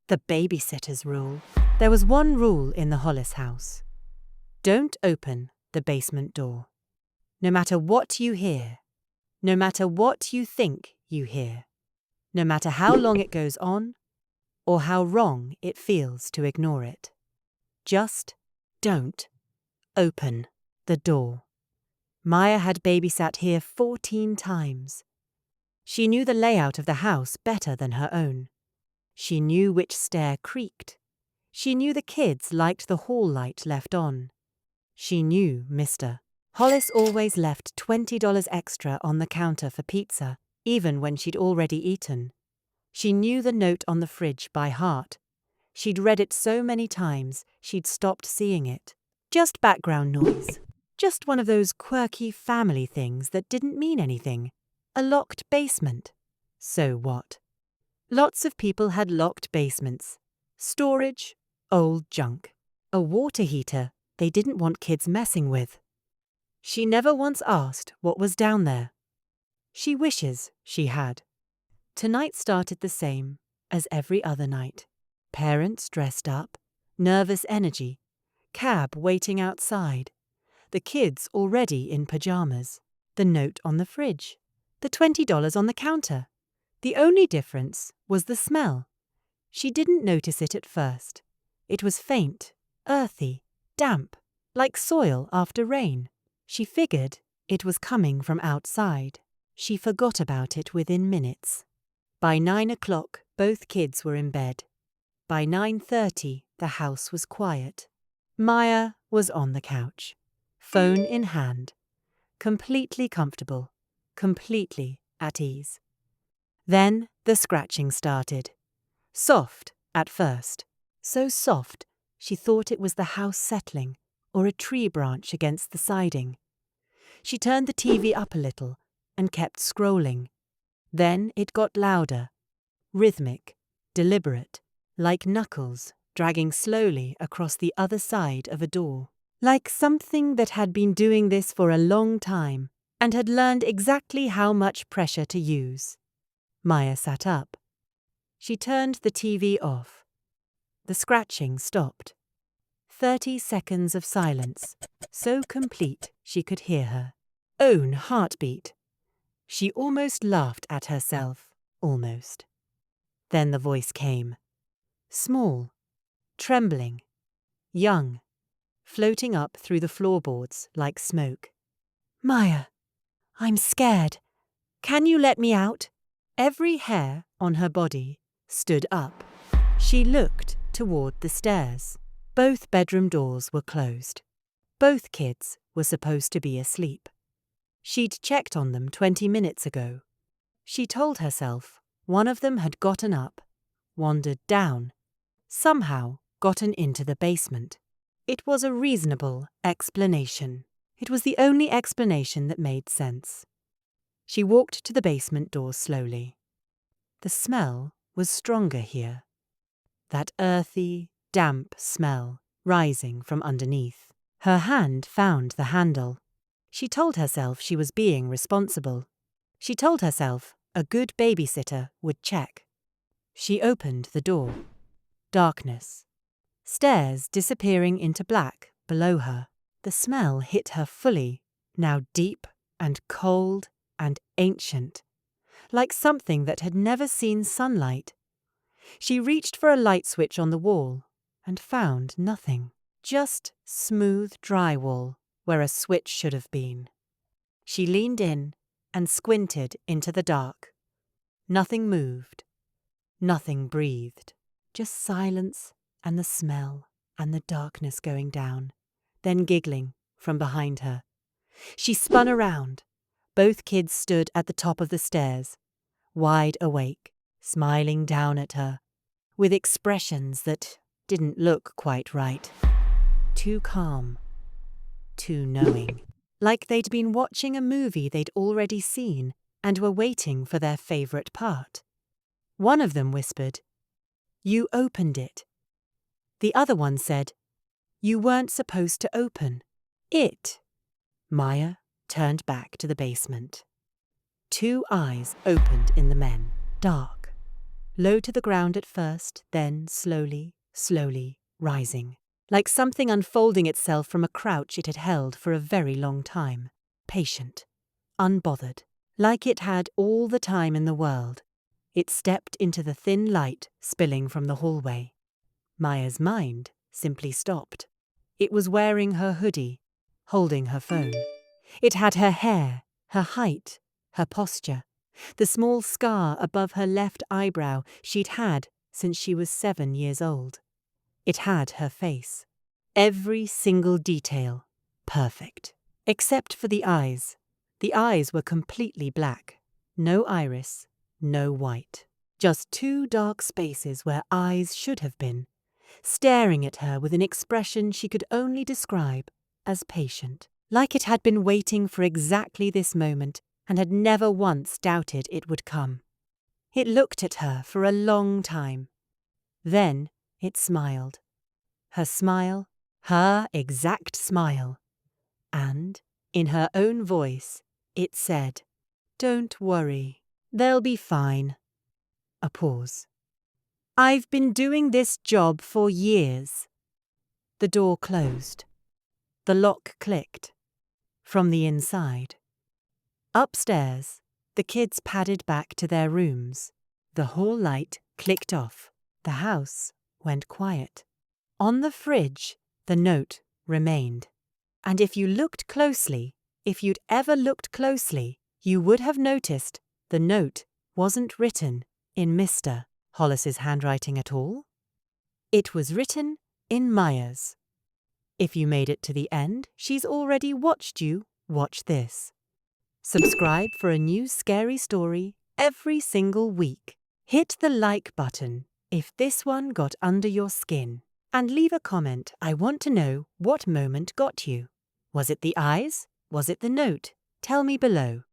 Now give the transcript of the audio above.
The babysitter's rule. There was one rule in the Hollis house. Don't open the basement door. No matter what you hear, no matter what you think you hear, no matter how long it goes on, or how wrong it feels to ignore it. Just don't open the door. Maya had babysat here 14 times. She knew the layout of the house better than her own. She knew which stair creaked. She knew the kids liked the hall light left on. She knew Mr. Hollis always left $20 extra on the counter for pizza, even when she'd already eaten. She knew the note on the fridge by heart. She'd read it so many times, she'd stopped seeing it. Just background noise. Just one of those quirky family things that didn't mean anything. A locked basement. So what? Lots of people had locked basements. Storage, old junk. A water heater they didn't want kids messing with. She never once asked what was down there. She wishes she had. Tonight started the same as every other night. Parents dressed up, nervous energy, cab waiting outside, the kids already in pajamas, the note on the fridge, the $20 on the counter. The only difference was the smell. She didn't notice it at first. It was faint, earthy, damp, like soil after rain. She figured it was coming from outside. She forgot about it within minutes. By 9 o'clock, both kids were in bed. By 9:30, the house was quiet. Maya was on the couch, phone in hand, completely comfortable, completely at ease. Then the scratching started. Soft at first. So soft she thought it was the house settling or a tree branch against the siding. She turned the TV up a little and kept scrolling. Then it got louder, rhythmic, deliberate, like knuckles dragging slowly across the other side of a door. Like something that had been doing this for a long time and had learned exactly how much pressure to use. Maya sat up. She turned the TV off. The scratching stopped. 30 seconds of silence, so complete she could hear her own heartbeat. She almost laughed at herself, almost. Then the voice came. Small, trembling, young, floating up through the floorboards like smoke. Maya, I'm scared. Can you let me out? Every hair on her body stood up. She looked toward the stairs. Both bedroom doors were closed. Both kids were supposed to be asleep. She'd checked on them 20 minutes ago. She told herself one of them had gotten up, wandered down, somehow gotten into the basement. It was a reasonable explanation. It was the only explanation that made sense. She walked to the basement door slowly. The smell was stronger here. That earthy, damp smell rising from underneath. Her hand found the handle. She told herself she was being responsible. She told herself a good babysitter would check. She opened the door. Darkness. Stairs disappearing into black below her. The smell hit her fully, now deep and cold and ancient, like something that had never seen sunlight. She reached for a light switch on the wall and found nothing, just smooth drywall where a switch should have been. She leaned in and squinted into the dark. Nothing moved. Nothing breathed. Just silence and the smell and the darkness going down, then giggling from behind her. She spun around. Both kids stood at the top of the stairs, wide awake, smiling down at her, with expressions that didn't look quite right. Too calm. Too knowing. Like they'd been watching a movie they'd already seen and were waiting for their favorite part. One of them whispered, "You opened it." The other one said, "You weren't supposed to open it." Maya turned back to the basement. Two eyes opened in the men, dark, low to the ground at first, then slowly, slowly rising, like something unfolding itself from a crouch it had held for a very long time, patient, unbothered, like it had all the time in the world. It stepped into the thin light spilling from the hallway. Maya's mind simply stopped. It was wearing her hoodie, holding her phone. It had her hair, her height, her posture, the small scar above her left eyebrow she'd had since she was 7 years old. It had her face. Every single detail perfect. Except for the eyes. The eyes were completely black. No iris, no white. Just 2 dark spaces where eyes should have been, staring at her with an expression she could only describe as patient, like it had been waiting for exactly this moment and had never once doubted it would come. It looked at her for a long time. Then it smiled. Her smile, her exact smile. And, in her own voice, it said, "Don't worry, they'll be fine." A pause. "I've been doing this job for years." The door closed. The lock clicked. From the inside. Upstairs, the kids padded back to their rooms. The hall light clicked off. The house went quiet. On the fridge, the note remained. And if you looked closely, if you'd ever looked closely, you would have noticed the note wasn't written in Mr. Hollis's handwriting at all. It was written in Maya's. If you made it to the end, she's already watched you watch this. Subscribe for a new scary story every single week. Hit the like button if this one got under your skin. And leave a comment. I want to know what moment got you. Was it the eyes? Was it the note? Tell me below.